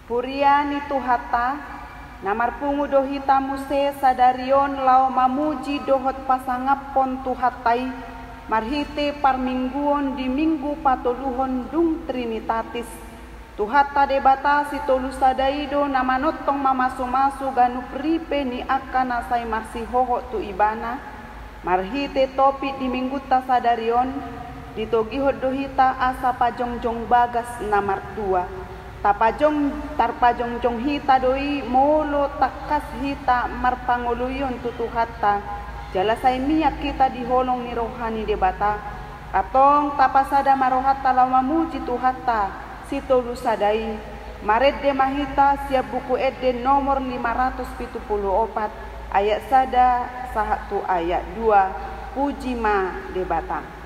Puriani tuhata, namar pungu dohita muse sadarion lau mamuji dohot pasangapon tuhatai, marhite parmingguon di minggu patoluhon dung Trinitatis. Tuhata debata si tolu sadaido namanotong mamasu-masu ganu pripe ni akan asai marsihoho tu ibana, marhite topi di minggu tasadarion, ditogihot dohita asa pajongjong bagas namar 2. Tarpajongjong hita doi molo takas hita marpanguluyon tutuhata jalasai miyak kita diholong ni rohani debata atong tapasada marohata lamamuji tuhata si tolu sadai maredde mahita siap buku edde nomor 574 ayat sada sahatu ayat 2 puji ma debata.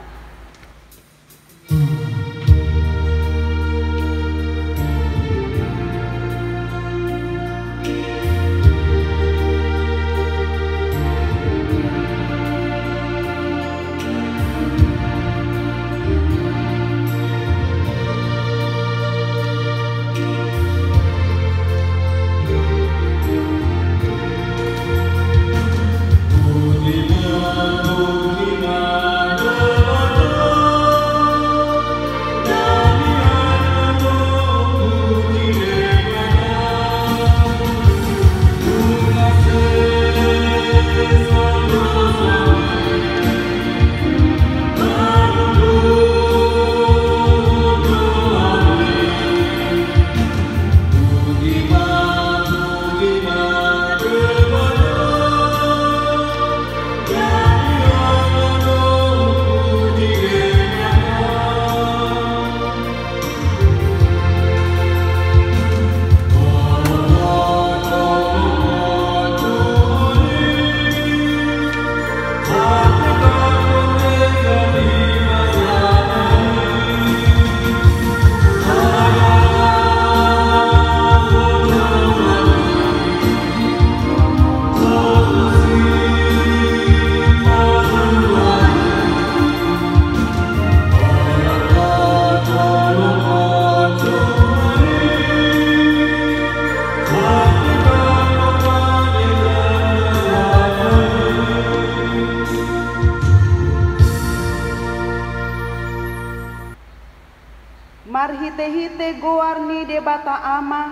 Marhite-hite goarni debata ama,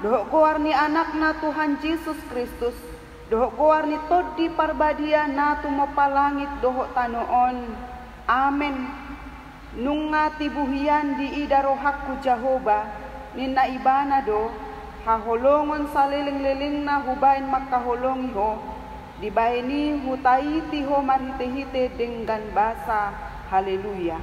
dohok goarni anakna Tuhan Yesus Kristus, dohok goarni todi parbadia na tumopalangit dohok tanoon. Amen. Nunga tibuhian di ida rohakku Jehovah, nina ibana do, haholongon saliling-liling na hubain makaholongi ho, dibaini hutaiti ho marhite-hite dengan basa. Haleluya.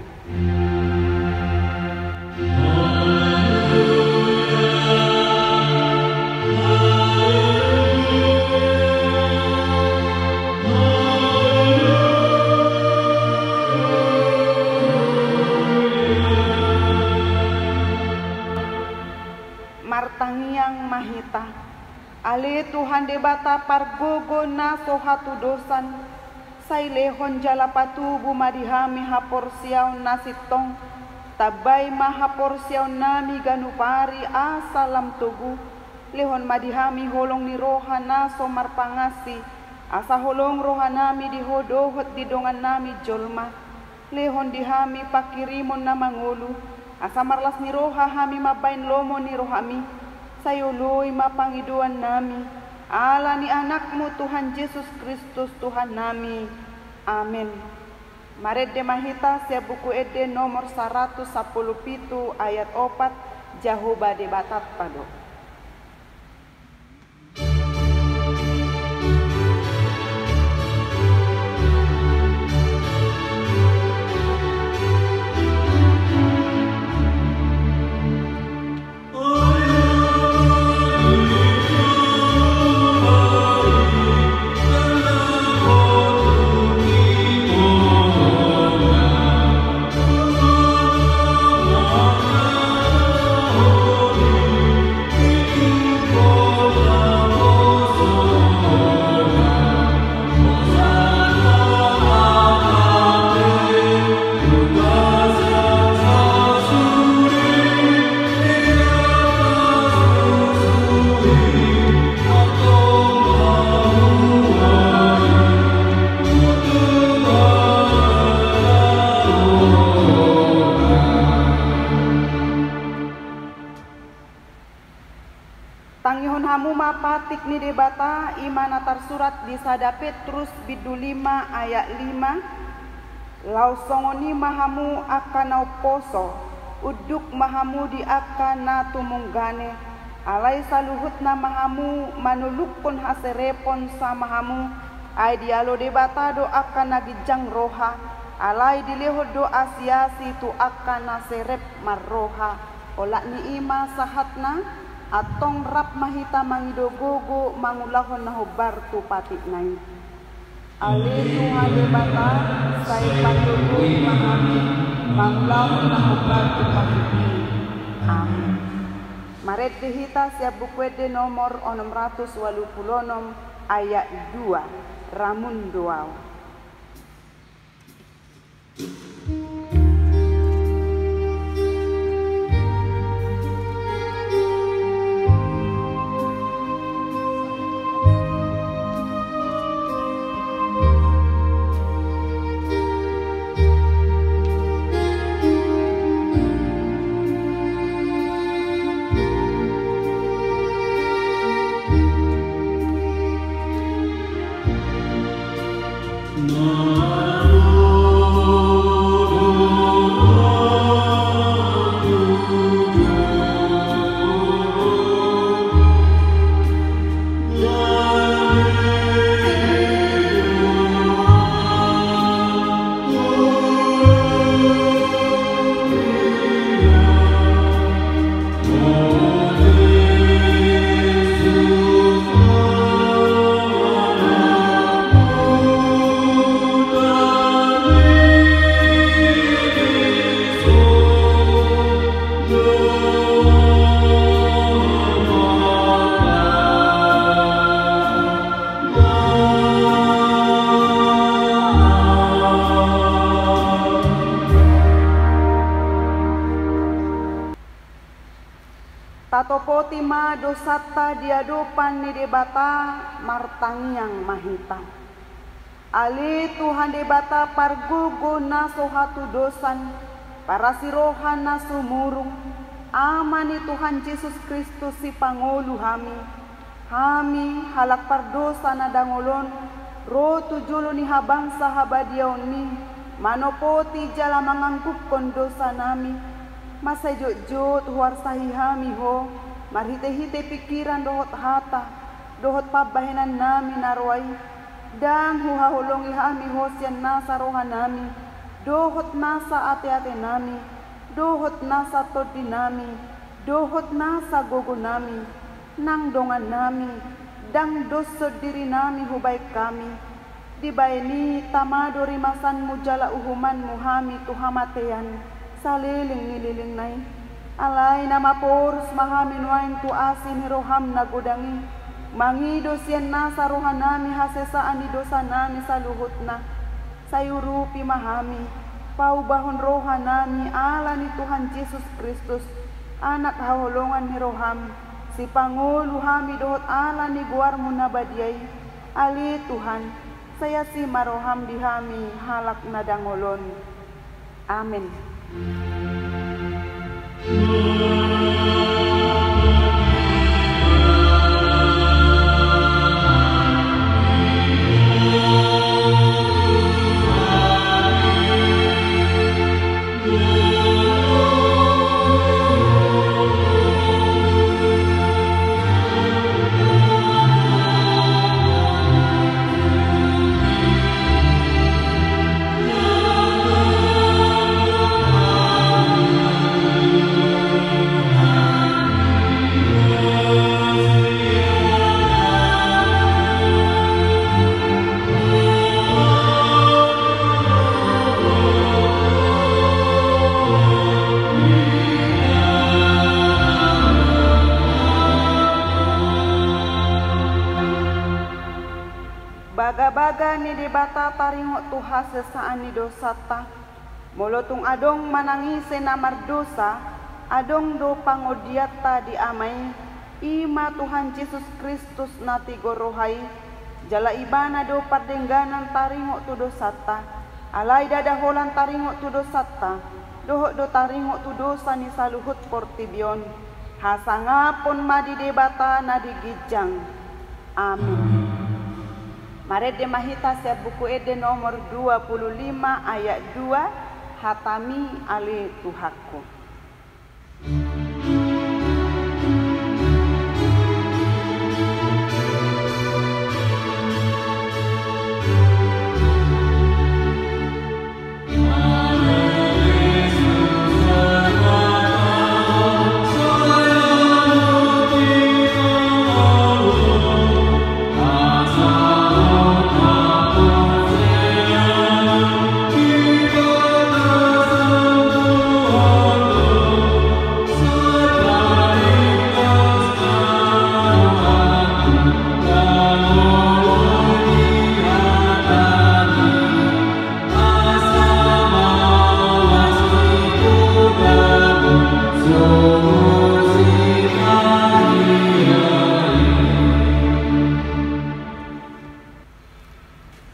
Martangiang mahita ali Tuhan debata pargogo na sohatu dosan sailehon jalapatu bumadihami haporsiaw nasitong tabay mahaporsiaw nami ganupari asalam tugu lehon madihami holong ni roha na somar pangasi asa holong roha nami dihodohot didongan nami jolma lehon dihami pakirimon na mangulu asa marlas ni roha hami mabain lomo ni rohami sayuluy mapangiduan nami ala ni anakmu Tuhan Yesus Kristus Tuhan nami. Amin. Maredde mahita sia buku ede nomor 117 ayat 4 Jehovah debatat pado. Manihon hamu mapatik ni debata imana tersurat di Sada Petrus bidu 5 ayat 5. Lau songoni mahamu akana poso, uduk mahamu di akana tumunggane. Alai saluhutna mahamu manulukun haserepon samahamu. Ai dialo debata do akana gijang roha. Alai dileho do asiasi tu akana serep marroha. Olak ni ima sahatna. Atong rap mahita mangido gogo mangulahon na hobar tu patik nai. Ale Tuhan debata saya pandugo mahami mangulahon na hobar tu patik nai. Amin. Maret dihita siap bukwede nomor 686 ayat 2 ramun doa. Tatopoti ma dosata diadopan ni debata martangyang mahita. Ali Tuhan debata pargugo na sohatu dosan para sirohan na sumurung. Amani Tuhan Yesus Kristus si Pangulu hami. Hami halak pardosa na dangolon. Ro tujulo ni habangsa habadiaw ni. Manopoti jala mangangkupkon dosa nami. Masa jojot huar sahihami ho, marhite-hite pikiran dohot hata, dohot pabahinan nami narwai, dan huhahulongi hami hosian nasa roha nami, dohot nasa ate-ate nami, dohot nasa todi nami, dohot nasa gogo nami, nang dongan nami, dang doso diri nami hubaik kami, dibayani tamadori masan mujala uhuman muhami tuhamatean, saliling nililing nai alai nama porus mahamin wain tu asin roham na godangi mangido sian nasa rohanami hasesaan di dosa nami saluhutna sayurupi mahami paubahon rohanami ala ni Tuhan Yesus Kristus anak haholongan ni roham si Pangulu hami dohot ala ni guarmu nabadiai ali Tuhan saya si maroham dihami halak nadangolon amin. Baga-baga ni debata taringok tuha sesaan ni dosata. Molotung adong manangise namar dosa, adong do pangodiata di amai. Ima Tuhan Yesus Kristus nati gorohai. Jala ibana do pardengganan taringok tu dosata. Alai dadaholan taringok tu dosata. Dohok do taringok tu dosa ni saluhut portibion. Hasangapun madi debata na digijang. Amin. Mari demahita siap buku ede nomor 25 ayat 2 hatami ale Tuhanku.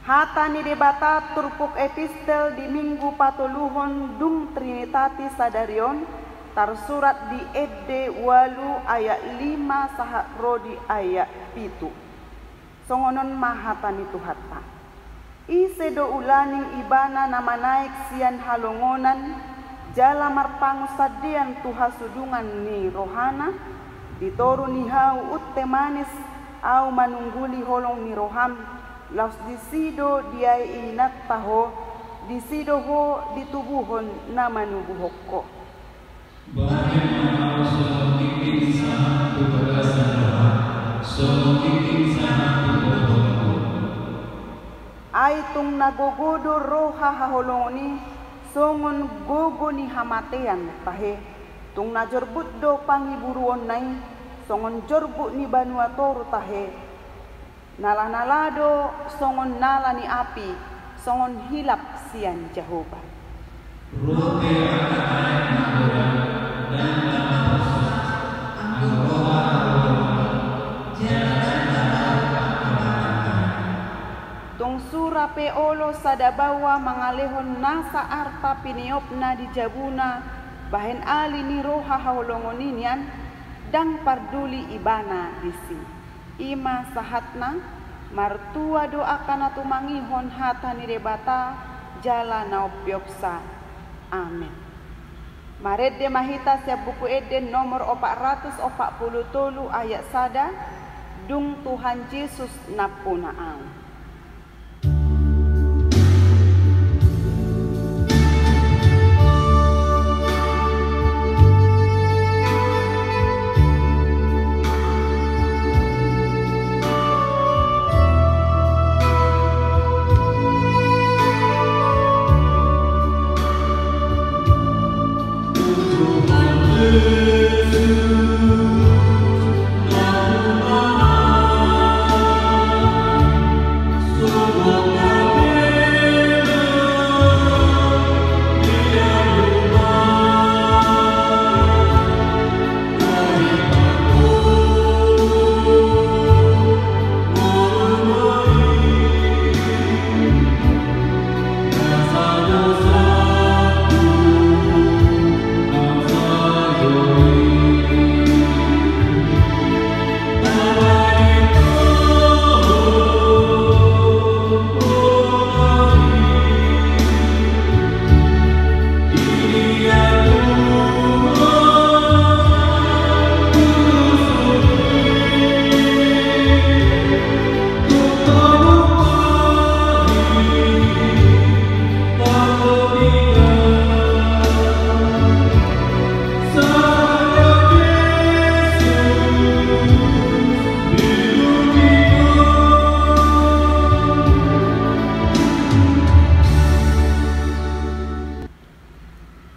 Hatani debata turpuk epistel di minggu patuluhon dung Trinitatis sadarion tarsurat di Ede walu ayat 5 saha rodi ayat 7. Songonon mahatani tuhata. Isedo ulaning ibana nama naik sian halongonan jala marpangu sadian tuha sudungan ni rohana ditoru ni hau utte manis au manungguli holong ni roham. Laus disido diai inat taho, disido ho ditubuhon nama nubuhokko. Aitung nagogodo roha haholongoni, songon gogo ni hamatean tahe. Tung najorbut do pangiburuon nai, songon jorbut ni banuatoru tahe. Nala-nalado songon nala ni api, songon hilap sian Jehovah. Tung sura peolo sadabawa mangalehon nasa arta piniopna di jabuna bahen ali ni roha haholongoninian dang parduli ibana disi. Ima sahatna martua doakan atu mangihon hata ni debata jala naopioksa. Amin. Maret de mahita siap buku Eden nomor 443 ayat sada dung Tuhan Yesus napunaang.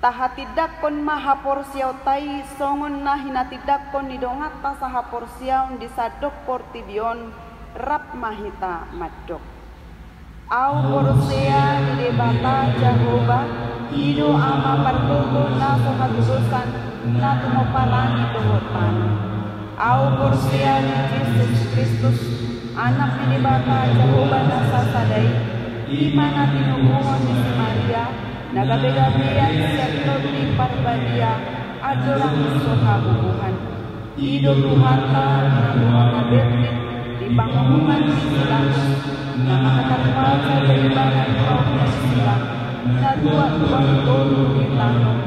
Tahatidak kon maha porsiau tai songon na hinatidak kon nidongat ta saha porsiau disadok portibion rap mahita madok. Au porsia di debata Jehovah hido ama pargogo na sohatusan na tumoparani dohotan. Au porsia di Yesus Kristus anak di debata Jehovah na sasadai imana tinubuhon di Maria nagabe-gabean sektor di parbadia adorang soha bubuhan Ido Tuhanta Namuana Berni di pangumuman Islam na makatarpasa sa ibanan kaum na Islam na dua-duang tolu di tanong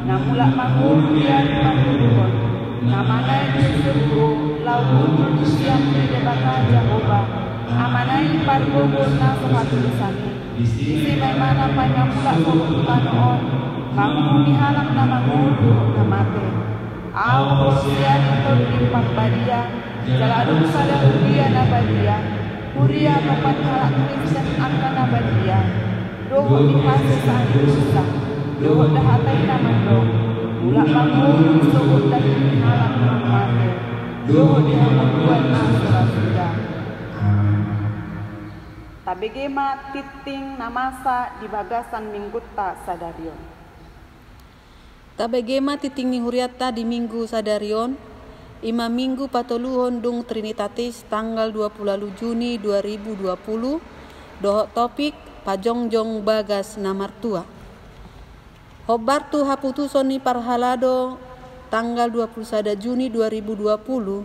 na mula mangurdian panguluhon na manay susurgo laun siyang debata Jehovah amanay pargobon na sa katulisani isi may mana pa'y mula sa panoon mangumihalang na mangulo na mate Aw siya ito limpang badia, jaladong sada huria na badia, huria kapathala Kristen angka na badia, doho dihasa sa anusa, doho dahatay na mandong, mula pangulo sugot dan halang ng mate, doho dihamuduan na surasuda. Tabegema titing namasa di bagasan minggutta sadarion. Tabegema titing ni huriata di minggu sadarion, ima minggu patoluhon dung Trinitatis tanggal 20 Juni 2020, dohok topik pajongjong bagas na martua. Hobartu haputuson ni parhalado tanggal 21 Juni 2020,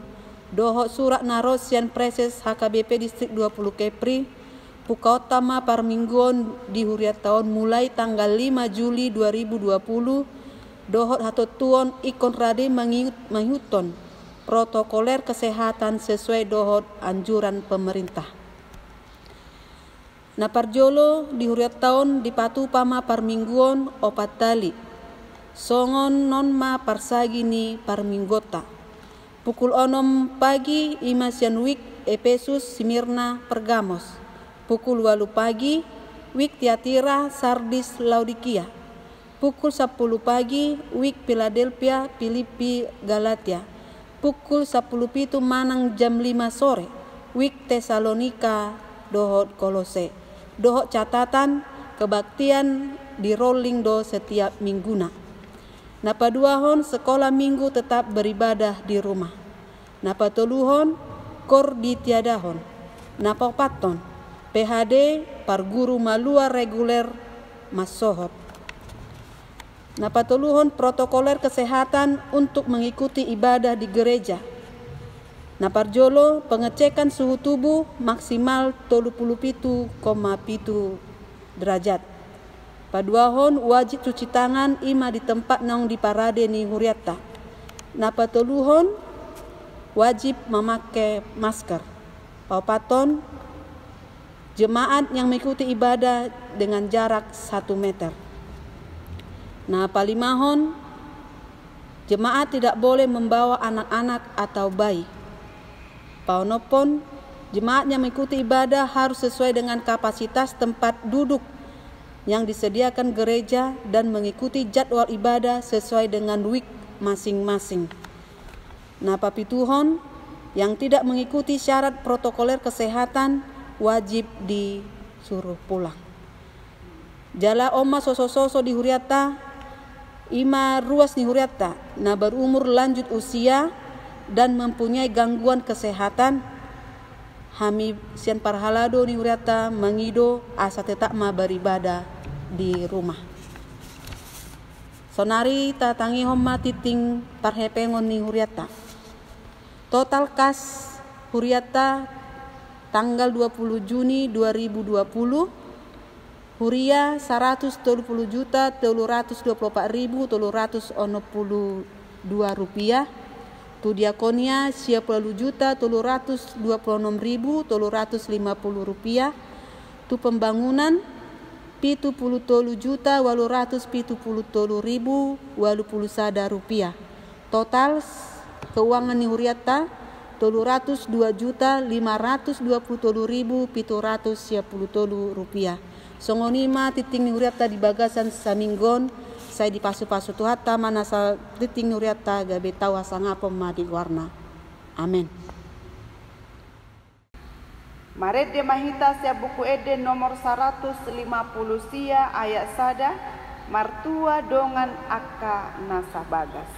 dohok surat narosian preses HKBP distrik 20 Kepri, Pukautama parmingguon di huriataon mulai tanggal 5 Juli 2020, dohot hatotuon ikon rade menghiuton protokoler kesehatan sesuai dohot anjuran pemerintah. Na parjolo di huriat tahun dipatu pama parmingguon opat tali. Songon nonma parsagi ni parminggota. Pukul 6 pagi imasian wik Efesus Simirna Pergamos. Pukul 8 pagi wik Tiatira Sardis Laodikia. Pukul 10 pagi wik Philadelphia Filipi Galatia. Pukul 10 pitu manang jam 5 sore wik Tesalonika dohot Kolose. Dohot catatan kebaktian di rolling do setiap mingguna. Napa duahon sekolah minggu tetap beribadah di rumah. Napa toluhon kor di tiadahon. Napa paton PHD parguru malua reguler masohot. Napatuluhon protokoler kesehatan untuk mengikuti ibadah di gereja. Naparjolo pengecekan suhu tubuh maksimal 37,7 derajat. Paduahon wajib cuci tangan ima di tempat nong di parade ni huriata. Napatuluhon wajib memakai masker. Paupaton jemaat yang mengikuti ibadah dengan jarak 1 meter. Nah, palimahon jemaat tidak boleh membawa anak-anak atau bayi. Paunopon jemaat yang mengikuti ibadah harus sesuai dengan kapasitas tempat duduk yang disediakan gereja dan mengikuti jadwal ibadah sesuai dengan week masing-masing. Nah, papituhon yang tidak mengikuti syarat protokoler kesehatan wajib disuruh pulang. Jala oma soso-soso di huriata ima ruas ni huriata na berumur lanjut usia dan mempunyai gangguan kesehatan hami sian parhalado ni huriata mengido asa tetap ma beribadah di rumah. Sonari tatangi homma titing parhepengon ni huriata. Total kas huriata tanggal 20 Juni 2020 Huria 130.324.362 rupiah. Tu diakonia 10.326.350 rupiah. Tu pembangunan 70.870.080 rupiah. Total keuangan ni huriata 302.523.710 rupiah. Songonima titing nuriata di bagasan saminggon saya di pasu-pasu tuhata manasa titing nuriata gabe tawa sangapom madi warna. Amin. Maret de mahita sia buku Eden nomor 150 sia ayat sada martua dongan aka nasa bagas.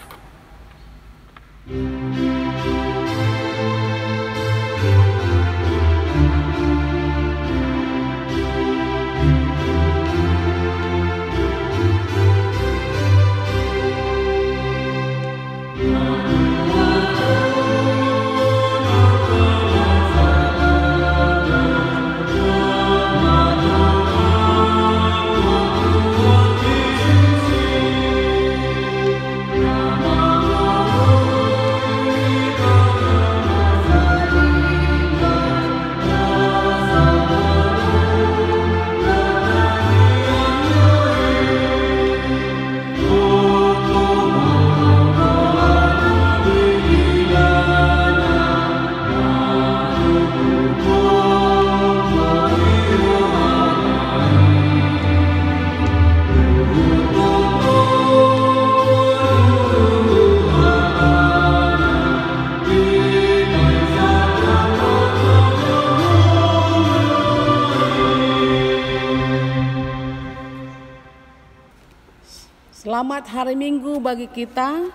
Selamat hari Minggu bagi kita.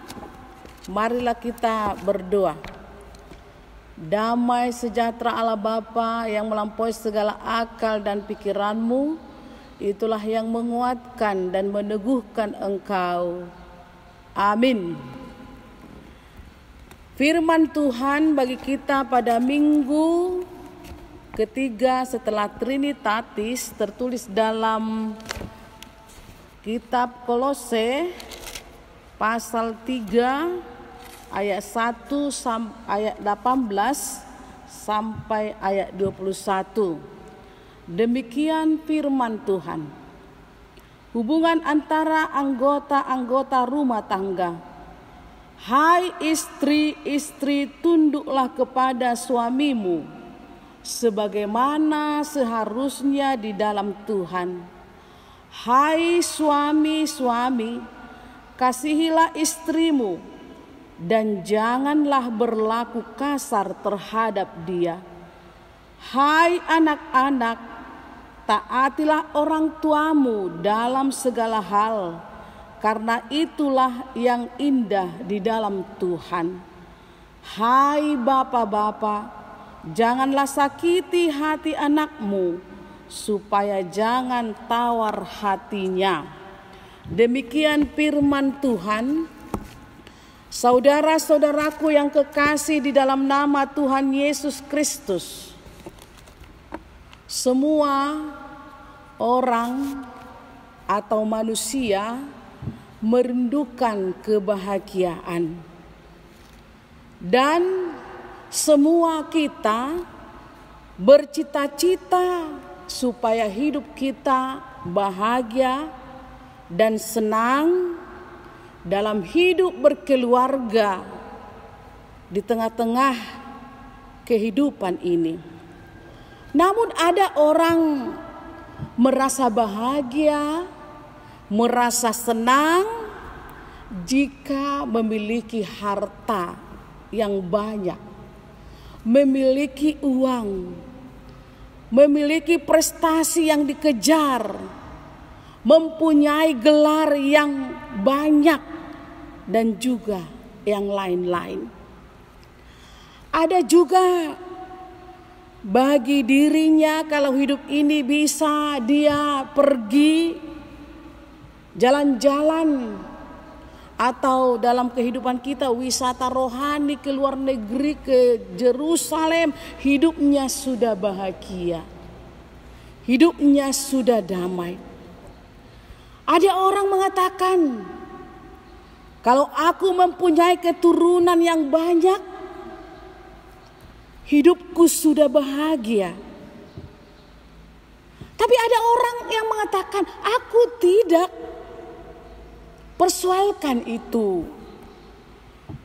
Marilah kita berdoa. Damai sejahtera Allah Bapa yang melampaui segala akal dan pikiranmu, itulah yang menguatkan dan meneguhkan engkau. Amin. Firman Tuhan bagi kita pada minggu ketiga setelah Trinitatis tertulis dalam kitab Kolose pasal 3 ayat 1 ayat 18 sampai ayat 21. Demikian firman Tuhan. Hubungan antara anggota-anggota rumah tangga. Hai istri-istri, tunduklah kepada suamimu sebagaimana seharusnya di dalam Tuhan. Hai suami-suami, kasihilah istrimu dan janganlah berlaku kasar terhadap dia. Hai anak-anak, taatilah orang tuamu dalam segala hal, karena itulah yang indah di dalam Tuhan. Hai bapak-bapak, janganlah sakiti hati anakmu, supaya jangan tawar hatinya. Demikian firman Tuhan. Saudara-saudaraku yang kekasih di dalam nama Tuhan Yesus Kristus, semua orang atau manusia merindukan kebahagiaan, dan semua kita bercita-cita supaya hidup kita bahagia dan senang dalam hidup berkeluarga di tengah-tengah kehidupan ini. Namun ada orang merasa bahagia, merasa senang jika memiliki harta yang banyak, memiliki uang, memiliki prestasi yang dikejar, mempunyai gelar yang banyak, dan juga yang lain-lain. Ada juga bagi dirinya kalau hidup ini bisa dia pergi jalan-jalan atau dalam kehidupan kita wisata rohani ke luar negeri, ke Yerusalem, hidupnya sudah bahagia, hidupnya sudah damai. Ada orang mengatakan, kalau aku mempunyai keturunan yang banyak, hidupku sudah bahagia. Tapi ada orang yang mengatakan, aku tidak. Persoalkan itu.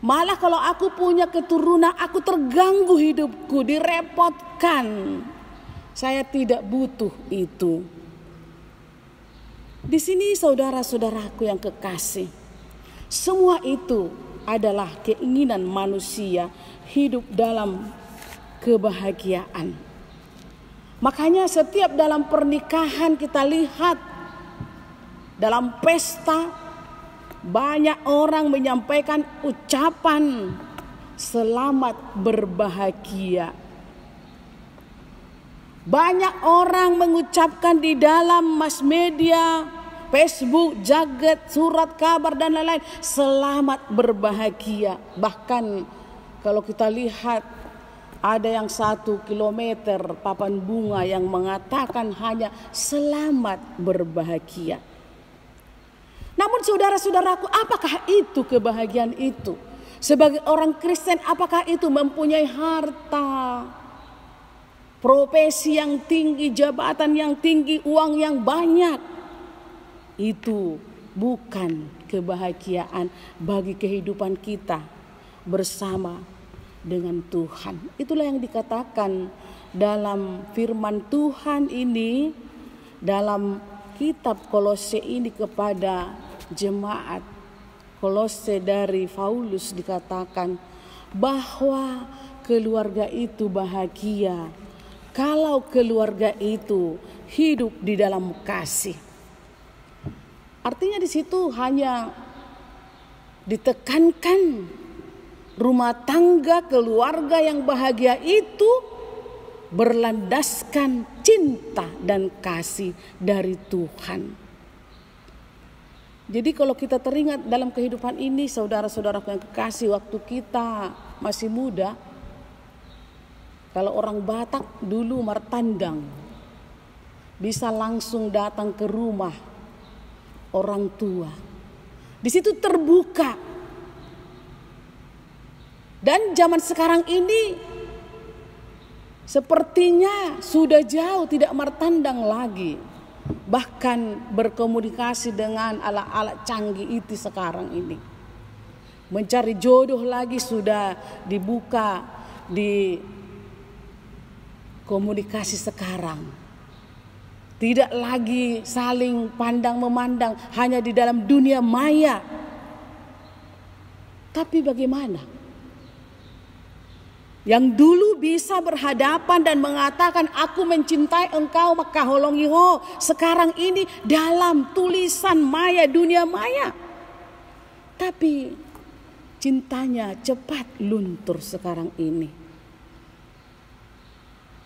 Malah kalau aku punya keturunan, aku terganggu hidupku, direpotkan. Saya tidak butuh itu. Di sini saudara-saudaraku yang kekasih, semua itu adalah keinginan manusia hidup dalam kebahagiaan. Makanya setiap dalam pernikahan kita lihat, dalam pesta, banyak orang menyampaikan ucapan selamat berbahagia. Banyak orang mengucapkan di dalam mass media, Facebook, jagat, surat kabar dan lain-lain, selamat berbahagia. Bahkan kalau kita lihat ada yang 1 kilometer papan bunga yang mengatakan hanya selamat berbahagia. Namun saudara-saudaraku, apakah itu kebahagiaan itu? Sebagai orang Kristen, apakah itu mempunyai harta, profesi yang tinggi, jabatan yang tinggi, uang yang banyak? Itu bukan kebahagiaan bagi kehidupan kita bersama dengan Tuhan. Itulah yang dikatakan dalam firman Tuhan ini, dalam kitab Kolose ini kepada jemaat Kolose dari Paulus, dikatakan bahwa keluarga itu bahagia kalau keluarga itu hidup di dalam kasih. Artinya di situ hanya ditekankan rumah tangga keluarga yang bahagia itu berlandaskan cinta dan kasih dari Tuhan. Jadi kalau kita teringat dalam kehidupan ini, saudara-saudaraku yang kekasih, waktu kita masih muda, kalau orang Batak dulu martandang, bisa langsung datang ke rumah orang tua. Di situ terbuka. Dan zaman sekarang ini sepertinya sudah jauh tidak martandang lagi. Bahkan berkomunikasi dengan alat-alat canggih itu sekarang ini. Mencari jodoh lagi sudah dibuka di komunikasi sekarang. Tidak lagi saling pandang memandang hanya di dalam dunia maya. Tapi bagaimana? Yang dulu bisa berhadapan dan mengatakan aku mencintai engkau maka holongiho. Sekarang ini dalam tulisan maya, dunia maya. Tapi cintanya cepat luntur sekarang ini.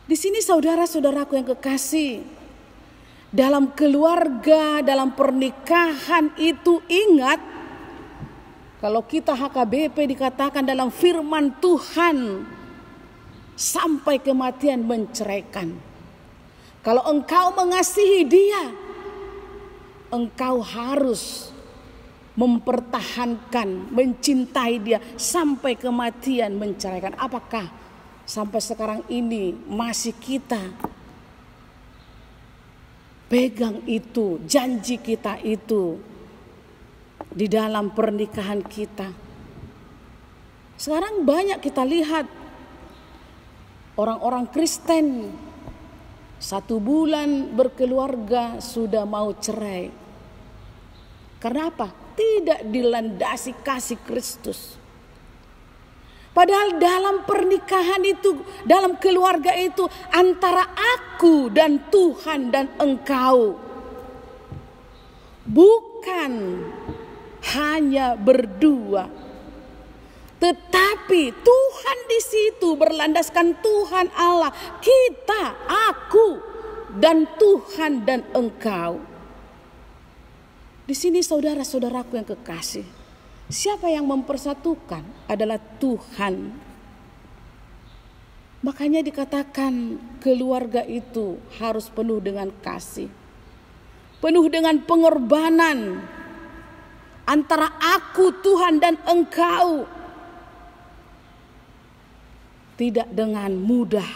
Di sini saudara-saudaraku yang kekasih, dalam keluarga, dalam pernikahan itu ingat, kalau kita HKBP dikatakan dalam firman Tuhan, sampai kematian menceraikan. Kalau engkau mengasihi dia, engkau harus mempertahankan, mencintai dia sampai kematian menceraikan. Apakah sampai sekarang ini masih kita pegang itu, janji kita itu di dalam pernikahan kita? Sekarang banyak kita lihat orang-orang Kristen 1 bulan berkeluarga sudah mau cerai. Karena apa? Tidak dilandasi kasih Kristus. Padahal dalam pernikahan itu, dalam keluarga itu antara aku dan Tuhan dan engkau. Bukan hanya berdua. Tetapi Tuhan di situ berlandaskan Tuhan Allah. Kita, aku dan Tuhan dan engkau. Di sini saudara-saudaraku yang kekasih, siapa yang mempersatukan adalah Tuhan. Makanya dikatakan keluarga itu harus penuh dengan kasih. Penuh dengan pengorbanan antara aku, Tuhan dan engkau. Tidak dengan mudah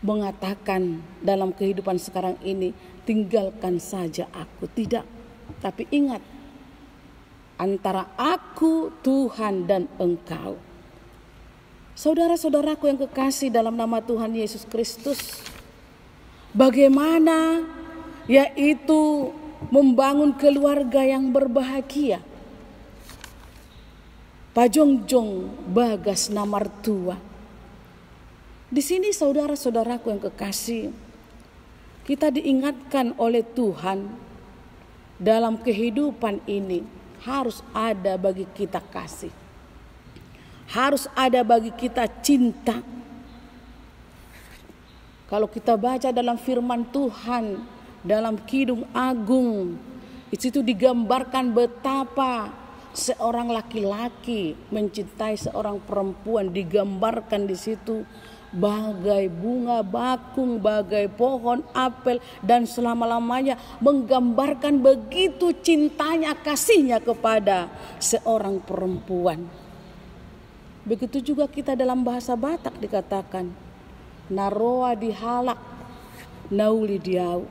mengatakan dalam kehidupan sekarang ini, tinggalkan saja aku. Tidak, tapi ingat, antara aku, Tuhan dan engkau. Saudara-saudaraku yang kekasih dalam nama Tuhan Yesus Kristus, bagaimana yaitu membangun keluarga yang berbahagia. Pajongjong bagas namartua. Di sini saudara-saudaraku yang kekasih, kita diingatkan oleh Tuhan dalam kehidupan ini harus ada bagi kita kasih. Harus ada bagi kita cinta. Kalau kita baca dalam firman Tuhan, dalam Kidung Agung, di situ digambarkan betapa seorang laki-laki mencintai seorang perempuan, digambarkan di situ bagai bunga bakung, bagai pohon apel, dan selama-lamanya menggambarkan begitu cintanya, kasihnya kepada seorang perempuan. Begitu juga kita dalam bahasa Batak dikatakan naroa dihalak nauli diau.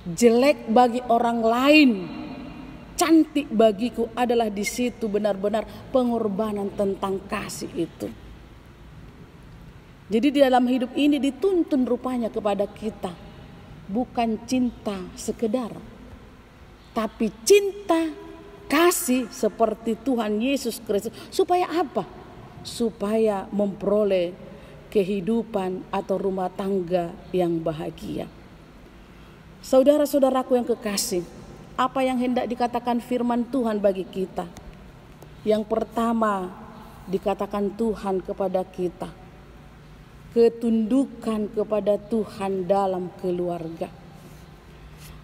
Jelek bagi orang lain, cantik bagiku adalah di situ benar-benar pengorbanan tentang kasih itu. Jadi di dalam hidup ini dituntun rupanya kepada kita bukan cinta sekedar, tapi cinta kasih seperti Tuhan Yesus Kristus. Supaya apa? Supaya memperoleh kehidupan atau rumah tangga yang bahagia. Saudara-saudaraku yang kekasih, Apa yang hendak dikatakan firman Tuhan bagi kita? Yang pertama, dikatakan Tuhan kepada kita, ketundukan kepada Tuhan dalam keluarga.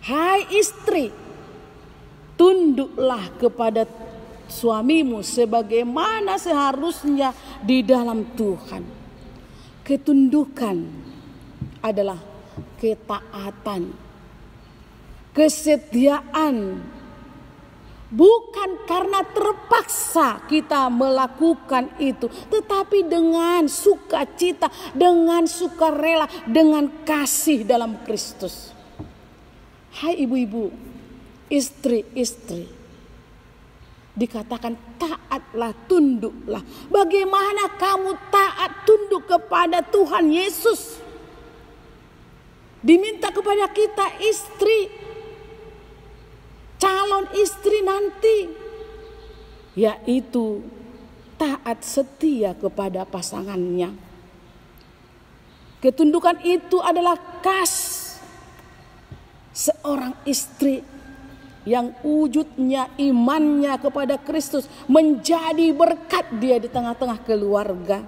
Hai istri, tunduklah kepada suamimu sebagaimana seharusnya di dalam Tuhan. Ketundukan adalah ketaatan, kesetiaan, bukan karena terpaksa kita melakukan itu, tetapi dengan sukacita, dengan sukarela, dengan kasih dalam Kristus. Hai ibu-ibu, istri-istri, dikatakan taatlah, tunduklah. Bagaimana kamu taat tunduk kepada Tuhan Yesus? Diminta kepada kita istri, calon istri nanti, yaitu taat setia kepada pasangannya. Ketundukan itu adalah khas seorang istri yang wujudnya imannya kepada Kristus menjadi berkat dia di tengah-tengah keluarga.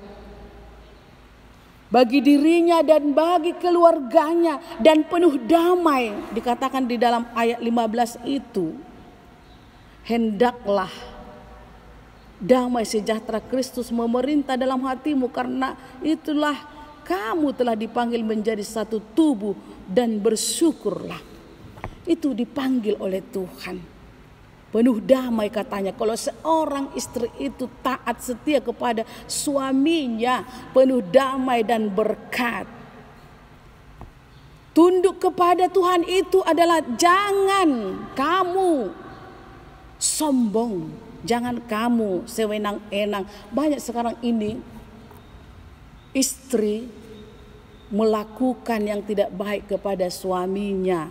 Bagi dirinya dan bagi keluarganya, dan penuh damai. Dikatakan di dalam ayat 15 itu, hendaklah damai sejahtera Kristus memerintah dalam hatimu, karena itulah kamu telah dipanggil menjadi satu tubuh, dan bersyukurlah. Itu dipanggil oleh Tuhan. Penuh damai katanya. Kalau seorang istri itu taat setia kepada suaminya, penuh damai dan berkat. Tunduk kepada Tuhan itu adalah jangan kamu sombong, jangan kamu sewenang-enang. Banyak sekarang ini istri melakukan yang tidak baik kepada suaminya.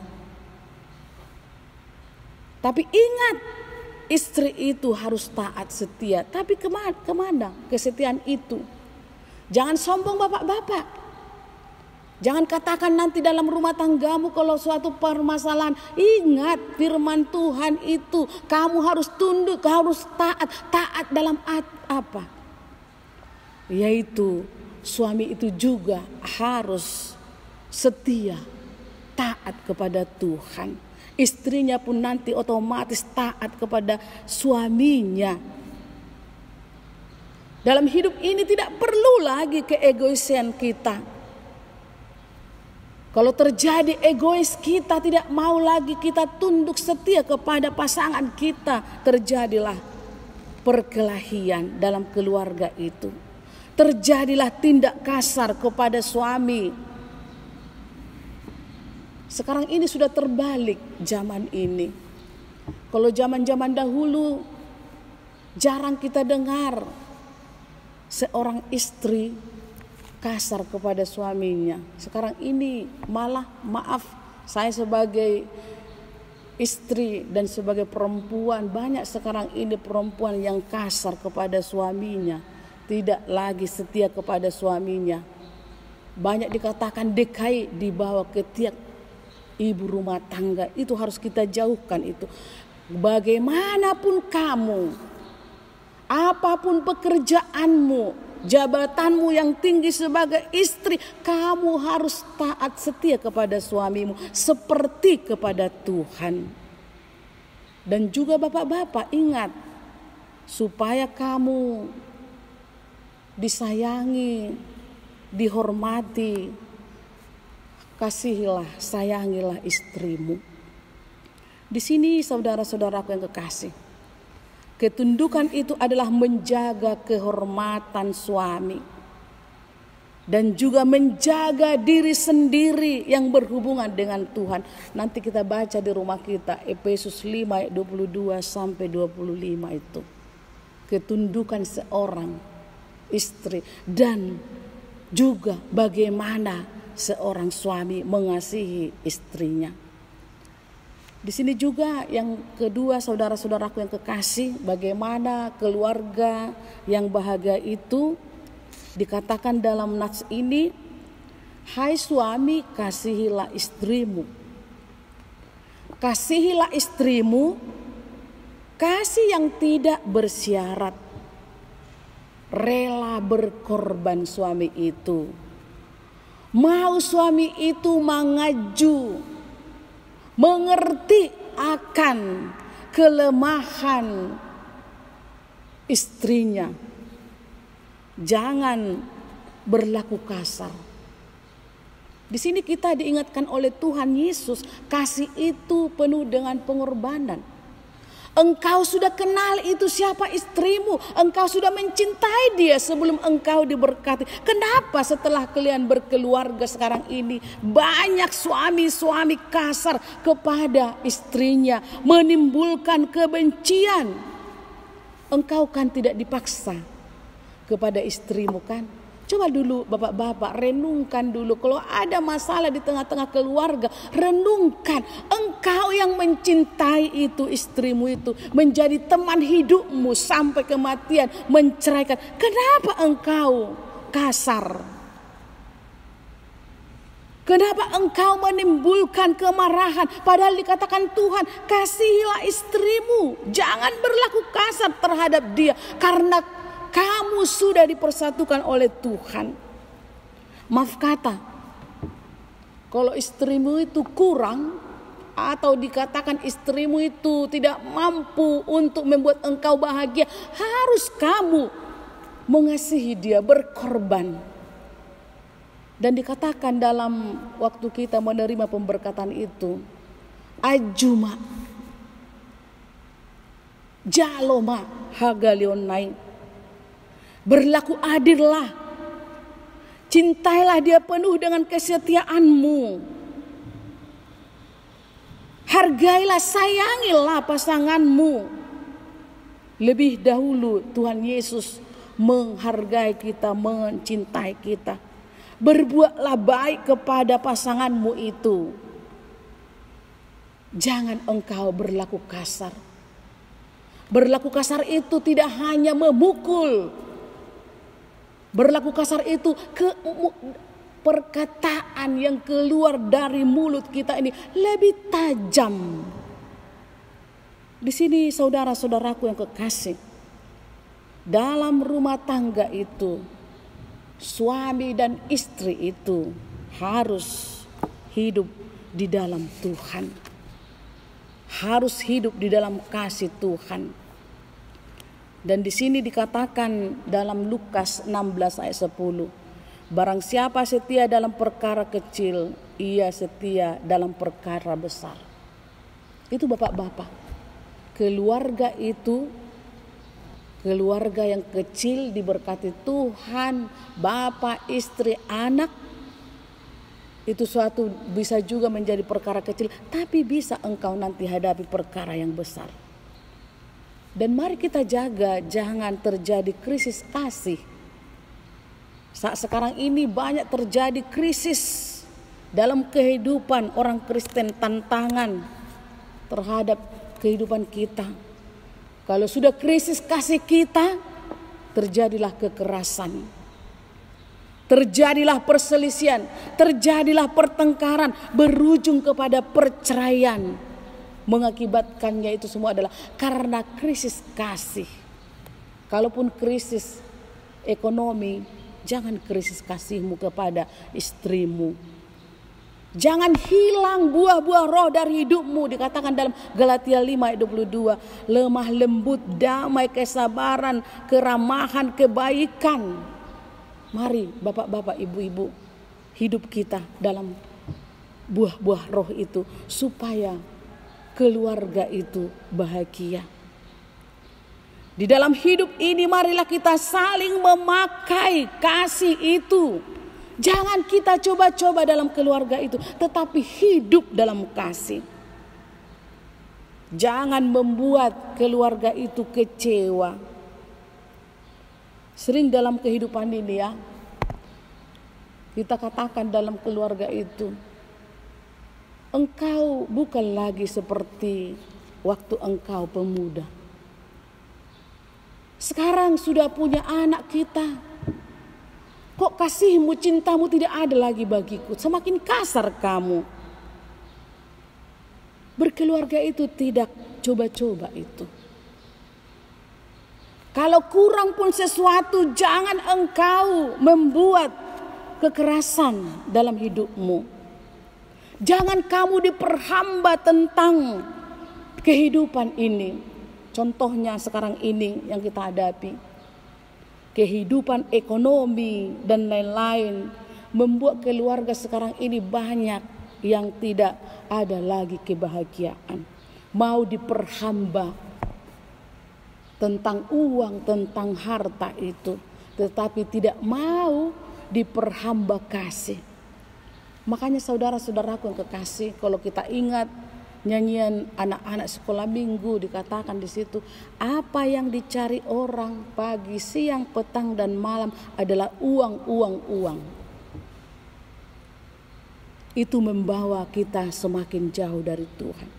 Tapi ingat, istri itu harus taat setia. Tapi kemana kesetiaan itu? Jangan sombong bapak-bapak. Jangan katakan nanti dalam rumah tanggamu kalau suatu permasalahan. Ingat firman Tuhan itu. Kamu harus tunduk, harus taat. Taat dalam apa? Yaitu suami itu juga harus setia, taat kepada Tuhan. Istrinya pun nanti otomatis taat kepada suaminya. Dalam hidup ini tidak perlu lagi keegoisan kita. Kalau terjadi egois kita, tidak mau lagi kita tunduk setia kepada pasangan kita, terjadilah perkelahian dalam keluarga itu. Terjadilah tindak kasar kepada suami. Sekarang ini sudah terbalik zaman ini. Kalau zaman-zaman dahulu jarang kita dengar seorang istri kasar kepada suaminya. Sekarang ini malah, maaf, saya sebagai istri dan sebagai perempuan, banyak sekarang ini perempuan yang kasar kepada suaminya, tidak lagi setia kepada suaminya. Banyak dikatakan dekai, dibawa ke tiak ibu rumah tangga. Itu harus kita jauhkan itu. Bagaimanapun kamu, apapun pekerjaanmu, jabatanmu yang tinggi sebagai istri, kamu harus taat setia kepada suamimu seperti kepada Tuhan. Dan juga bapak-bapak, ingat, supaya kamu disayangi, dihormati, kasihilah, sayangilah istrimu. Di sini saudara-saudaraku yang kekasih, ketundukan itu adalah menjaga kehormatan suami dan juga menjaga diri sendiri yang berhubungan dengan Tuhan. Nanti kita baca di rumah kita Efesus 5 ayat 22 sampai 25 itu. Ketundukan seorang istri dan juga bagaimana seorang suami mengasihi istrinya. Di sini juga yang kedua, saudara-saudaraku yang kekasih, bagaimana keluarga yang bahagia itu dikatakan dalam nats ini, hai suami, kasihilah istrimu. Kasihilah istrimu, kasih yang tidak bersyarat. Rela berkorban suami itu. Mau suami itu mengaju, mengerti akan kelemahan istrinya. Jangan berlaku kasar. Di sini kita diingatkan oleh Tuhan Yesus, kasih itu penuh dengan pengorbanan. Engkau sudah kenal itu siapa istrimu. Engkau sudah mencintai dia sebelum engkau diberkati. Kenapa setelah kalian berkeluarga sekarang ini banyak suami-suami kasar kepada istrinya, menimbulkan kebencian? Engkau kan tidak dipaksa kepada istrimu kan? Coba dulu bapak-bapak renungkan dulu, kalau ada masalah di tengah-tengah keluarga, renungkan engkau yang mencintai itu istrimu itu, menjadi teman hidupmu sampai kematian, menceraikan. Kenapa engkau kasar? Kenapa engkau menimbulkan kemarahan? Padahal dikatakan Tuhan, kasihilah istrimu, jangan berlaku kasar terhadap dia, karena kamu sudah dipersatukan oleh Tuhan. Maaf kata, kalau istrimu itu kurang, atau dikatakan istrimu itu tidak mampu untuk membuat engkau bahagia, harus kamu mengasihi dia, berkorban. Dan dikatakan dalam waktu kita menerima pemberkatan itu, ajuma, jaloma, hagalionai. Berlaku adillah, cintailah dia penuh dengan kesetiaanmu. Hargailah, sayangilah pasanganmu. Lebih dahulu Tuhan Yesus menghargai kita, mencintai kita. Berbuatlah baik kepada pasanganmu itu. Jangan engkau berlaku kasar. Berlaku kasar itu tidak hanya memukul. Berlaku kasar itu perkataan yang keluar dari mulut kita ini lebih tajam. Di sini saudara-saudaraku yang kekasih, dalam rumah tangga itu suami dan istri itu harus hidup di dalam Tuhan. Harus hidup di dalam kasih Tuhan. Dan di sini dikatakan dalam Lukas 16 ayat 10. Barang siapa setia dalam perkara kecil, ia setia dalam perkara besar. Itu bapak-bapak. Keluarga itu, keluarga yang kecil diberkati Tuhan, bapak, istri, anak. Itu suatu bisa juga menjadi perkara kecil, tapi bisa engkau nanti hadapi perkara yang besar. Dan mari kita jaga jangan terjadi krisis kasih. Saat sekarang ini banyak terjadi krisis dalam kehidupan orang Kristen, tantangan terhadap kehidupan kita. Kalau sudah krisis kasih kita, terjadilah kekerasan. Terjadilah perselisihan, terjadilah pertengkaran, berujung kepada perceraian. Mengakibatkannya itu semua adalah karena krisis kasih. Kalaupun krisis ekonomi, jangan krisis kasihmu kepada istrimu. Jangan hilang buah-buah roh dari hidupmu. Dikatakan dalam Galatia 5 ayat 22, lemah lembut, damai, kesabaran, keramahan, kebaikan. Mari bapak-bapak, ibu-ibu, hidup kita dalam buah-buah roh itu supaya keluarga itu bahagia. Di dalam hidup ini marilah kita saling memakai kasih itu. Jangan kita coba-coba dalam keluarga itu, tetapi hidup dalam kasih. Jangan membuat keluarga itu kecewa. Sering dalam kehidupan ini ya, kita katakan dalam keluarga itu, engkau bukan lagi seperti waktu engkau pemuda. Sekarang sudah punya anak kita. Kok kasihmu, cintamu tidak ada lagi bagiku. Semakin kasar kamu. Berkeluarga itu tidak coba-coba itu. Kalau kurang pun sesuatu, jangan engkau membuat kekerasan dalam hidupmu. Jangan kamu diperhamba tentang kehidupan ini. Contohnya sekarang ini yang kita hadapi. Kehidupan ekonomi dan lain-lain membuat keluarga sekarang ini banyak yang tidak ada lagi kebahagiaan. Mau diperhamba tentang uang, tentang harta itu, tetapi tidak mau diperhamba kasih. Makanya saudara-saudaraku yang kekasih, kalau kita ingat nyanyian anak-anak sekolah minggu, dikatakan di situ, apa yang dicari orang pagi, siang, petang dan malam adalah uang, uang, uang. Itu membawa kita semakin jauh dari Tuhan.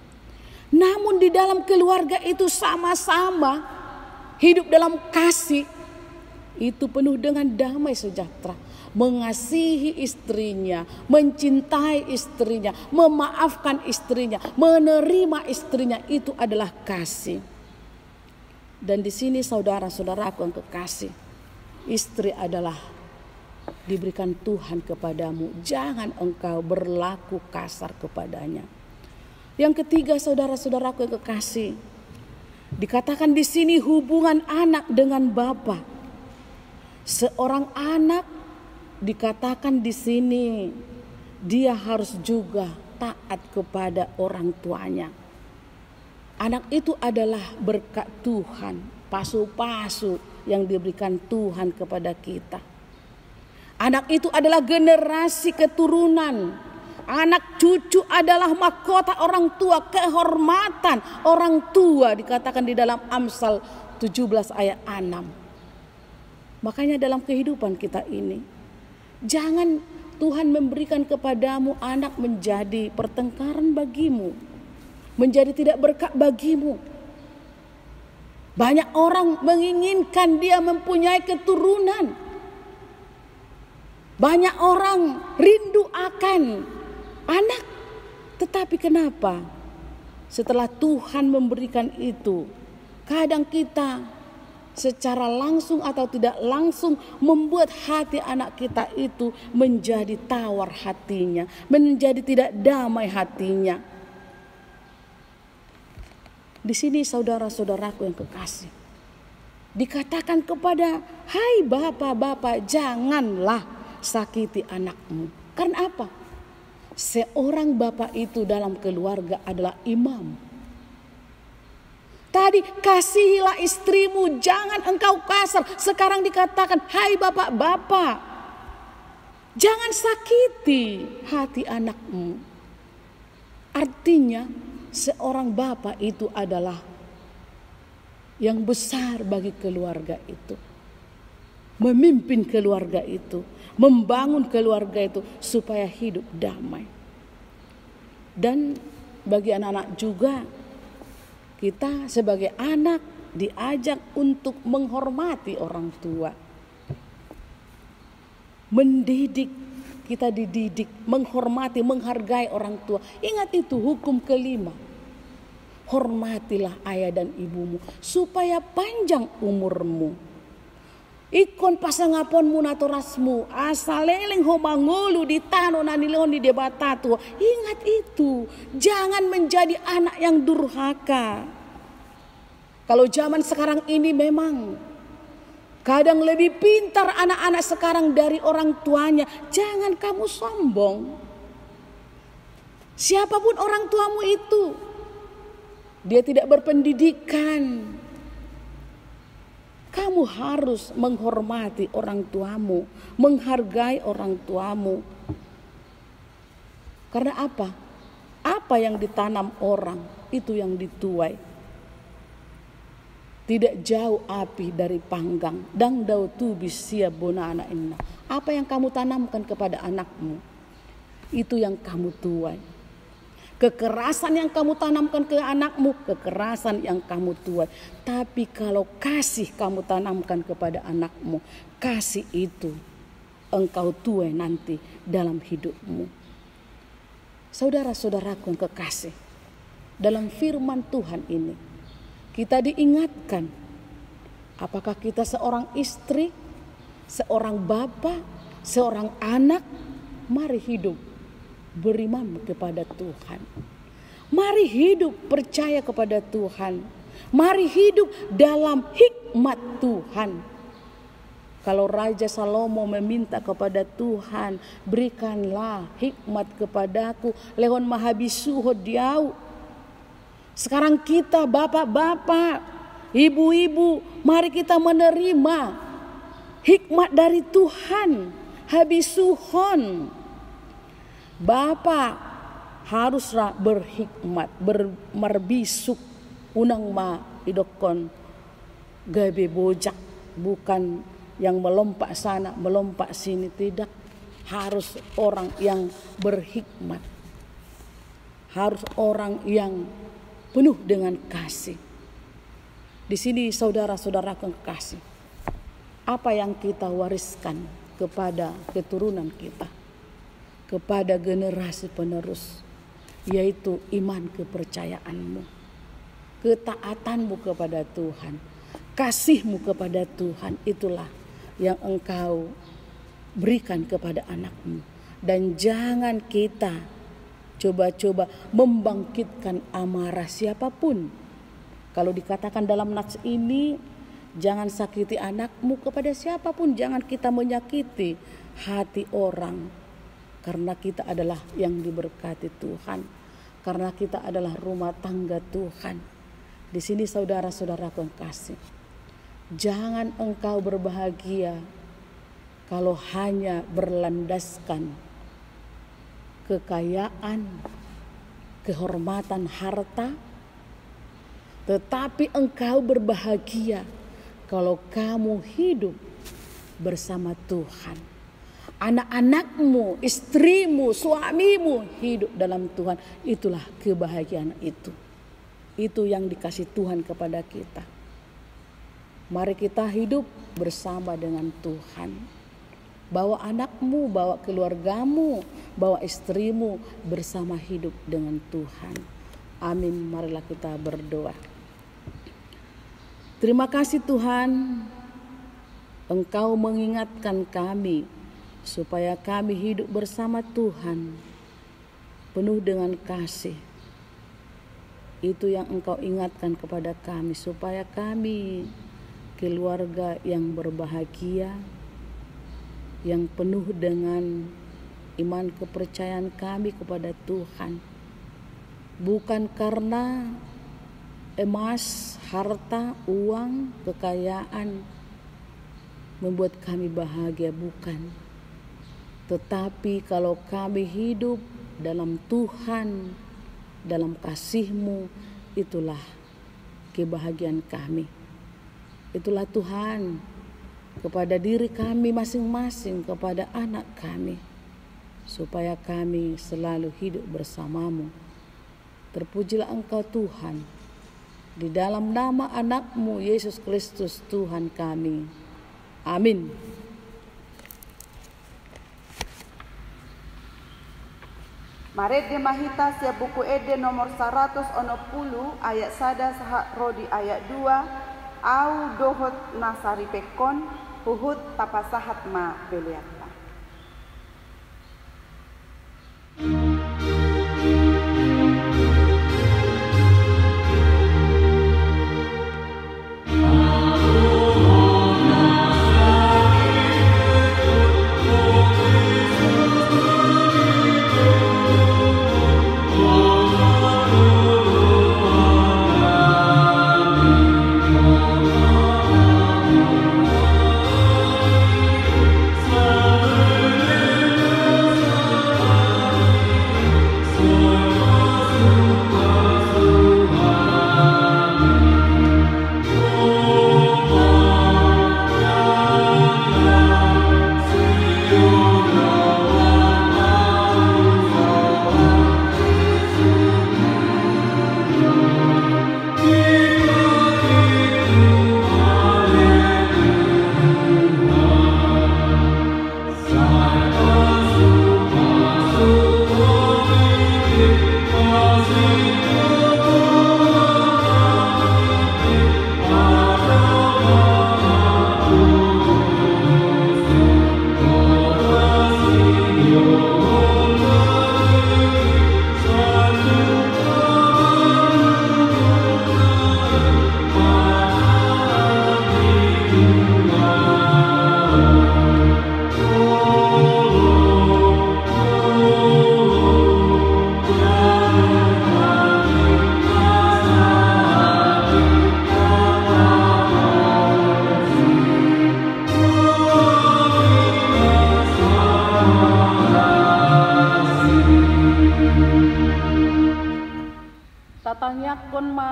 Namun di dalam keluarga itu sama-sama hidup dalam kasih, itu penuh dengan damai sejahtera. Mengasihi istrinya, mencintai istrinya, memaafkan istrinya, menerima istrinya, itu adalah kasih. Dan di sini saudara-saudaraku yang kekasih, istri adalah diberikan Tuhan kepadamu. Jangan engkau berlaku kasar kepadanya. Yang ketiga, saudara-saudaraku yang kekasih, dikatakan di sini hubungan anak dengan bapa. Seorang anak dikatakan di sini dia harus juga taat kepada orang tuanya. Anak itu adalah berkat Tuhan, pasu-pasu yang diberikan Tuhan kepada kita. Anak itu adalah generasi keturunan. Anak cucu adalah mahkota orang tua, kehormatan orang tua, dikatakan di dalam Amsal 17 ayat 6. Makanya dalam kehidupan kita ini, jangan Tuhan memberikan kepadamu anak menjadi pertengkaran bagimu, menjadi tidak berkat bagimu. Banyak orang menginginkan dia mempunyai keturunan. Banyak orang rindu akan anak. Tetapi kenapa setelah Tuhan memberikan itu, kadang kita secara langsung atau tidak langsung membuat hati anak kita itu menjadi tawar hatinya, menjadi tidak damai hatinya. Di sini saudara-saudaraku yang kekasih, dikatakan kepada, hai bapak-bapak, janganlah sakiti anakmu. Karena apa? Seorang bapak itu dalam keluarga adalah imam. Tadi kasihilah istrimu, jangan engkau kasar. Sekarang dikatakan, hai bapak-bapak, jangan sakiti hati anakmu. Artinya seorang bapak itu adalah yang besar bagi keluarga itu. Memimpin keluarga itu, membangun keluarga itu supaya hidup damai. Dan bagi anak-anak juga, kita sebagai anak diajak untuk menghormati orang tua. Mendidik, kita dididik, menghormati, menghargai orang tua. Ingat itu hukum kelima. Hormatilah ayah dan ibumu supaya panjang umurmu. Ikon pasangaponmu natorasmu asaleleng homangolu di tano nanilon di debatatu. Ingat itu, jangan menjadi anak yang durhaka. Kalau zaman sekarang ini memang kadang lebih pintar anak-anak sekarang dari orang tuanya. Jangan kamu sombong. Siapapun orang tuamu itu, dia tidak berpendidikan. Kamu harus menghormati orang tuamu, menghargai orang tuamu. Karena apa? Apa yang ditanam orang, itu yang dituai. Tidak jauh api dari panggang. Dang dau tu bisia bona anak inna. Apa yang kamu tanamkan kepada anakmu, itu yang kamu tuai. Kekerasan yang kamu tanamkan ke anakmu, kekerasan yang kamu tuai. Tapi kalau kasih kamu tanamkan kepada anakmu, kasih itu engkau tuai nanti dalam hidupmu. Saudara-saudaraku yang kekasih, dalam firman Tuhan ini kita diingatkan, apakah kita seorang istri, seorang bapak, seorang anak, mari hidup beriman kepada Tuhan. Mari hidup percaya kepada Tuhan. Mari hidup dalam hikmat Tuhan. Kalau Raja Salomo meminta kepada Tuhan, berikanlah hikmat kepadaku, lehon mahabisuho diau. Sekarang kita bapak-bapak, ibu-ibu, mari kita menerima hikmat dari Tuhan. Habisuhon. Bapak haruslah berhikmat, bermarbisuk, unang ma idokon gabe bojak, bukan yang melompat sana, melompat sini, tidak. Harus orang yang berhikmat. Harus orang yang penuh dengan kasih. Di sini saudara-saudara kekasih, apa yang kita wariskan kepada keturunan kita, kepada generasi penerus, yaitu iman kepercayaanmu, ketaatanmu kepada Tuhan, kasihmu kepada Tuhan, itulah yang engkau berikan kepada anakmu. Dan jangan kita coba-coba membangkitkan amarah siapapun. Kalau dikatakan dalam nats ini, jangan sakiti anakmu kepada siapapun, jangan kita menyakiti hati orang. Karena kita adalah yang diberkati Tuhan, karena kita adalah rumah tangga Tuhan. Di sini saudara-saudara kekasih, jangan engkau berbahagia kalau hanya berlandaskan kekayaan, kehormatan, harta. Tetapi engkau berbahagia kalau kamu hidup bersama Tuhan. Anak-anakmu, istrimu, suamimu hidup dalam Tuhan. Itulah kebahagiaan itu. Itu yang dikasih Tuhan kepada kita. Mari kita hidup bersama dengan Tuhan. Bawa anakmu, bawa keluargamu, bawa istrimu bersama hidup dengan Tuhan. Amin. Marilah kita berdoa. Terima kasih Tuhan, Engkau mengingatkan kami supaya kami hidup bersama Tuhan penuh dengan kasih. Itu yang Engkau ingatkan kepada kami, supaya kami keluarga yang berbahagia, yang penuh dengan iman kepercayaan kami kepada Tuhan. Bukan karena emas, harta, uang, kekayaan membuat kami bahagia, bukan. Tetapi kalau kami hidup dalam Tuhan, dalam kasih-Mu, itulah kebahagiaan kami. Itulah Tuhan kepada diri kami masing-masing, kepada anak kami, supaya kami selalu hidup bersama-Mu. Terpujilah Engkau Tuhan, di dalam nama anak-Mu Yesus Kristus Tuhan kami. Amin. Marede mahita sia buku ede nomor 160 ayat sada saha rodi ayat 2 au dohot nasari pekon huhut tapasahat ma beliata. Oh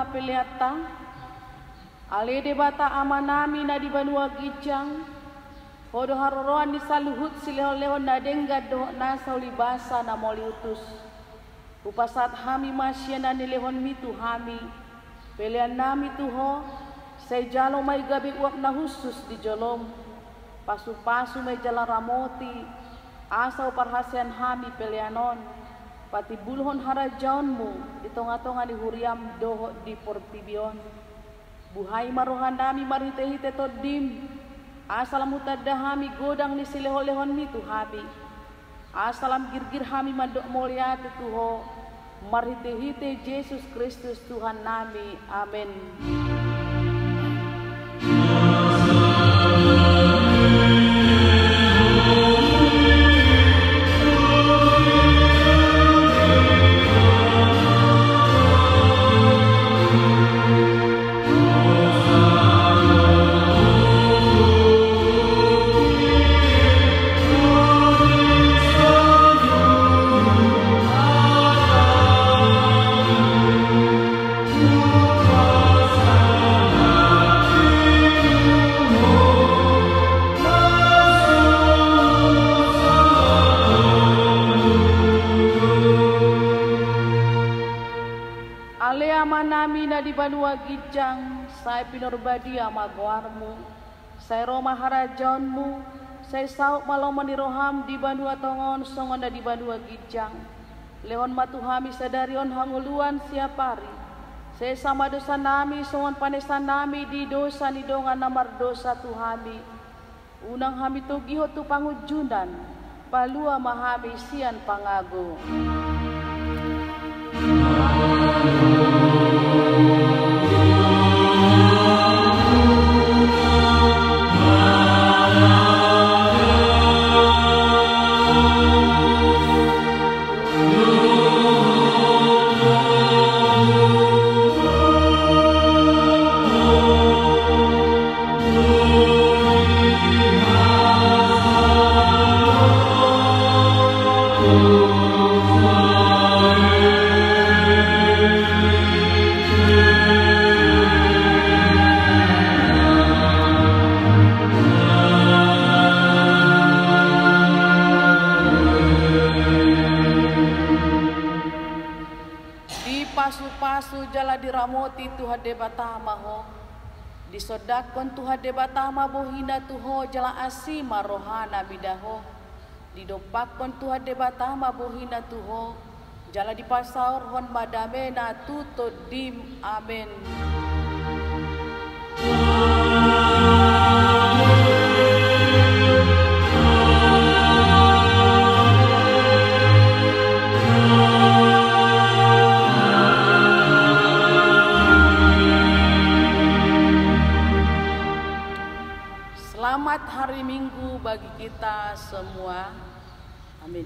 peliata. Ale debata amanami na di banua gijang. Hodo haroroan di saluhut silehon-lehon na dengga doh na saulibasa na moliutus. Upasat hami masya na nilehon mitu hami. Pelian nami tuho. Say jalo may gabi uap na husus di jolom. Pasu-pasu may jalan ramoti. Asau parhasian hami pelianon. Pati bulhon harajaunmu. Di tonga-tonga di huriam doho di portibion. Buhay maruhan nami marhite-hite todim. Asalam utadda hami godang ni silehon-lehon mitu hami. Asalam girgir hami mandok mulyate tuho. Marhite-hite Yesus Kristus Tuhan nami. Amin. Nami na di banua gijang, saya pinorbadi amaguarmu, saya roma harajaunmu, saya sauk malomon di roham di banua tongon songon na di banua gijang, lehon matuhami sadarion hanguluan siapari, saya sama dosa nami songon panesan nami di dosa ni dongan namar dosa tuhami, unang hami togiho tu pangujunan, palua mahami sian pangago. Pasu-pasu jala diramoti Tuhan debatama ho. Disodakon Tuhan debatama bohina tuho jala asima rohana bidaho. Didopakon Tuhan debatama bohina tuho. Jala dipasaur hon madamena tuto dim. Amin. Selamat hari Minggu bagi kita semua. Amin.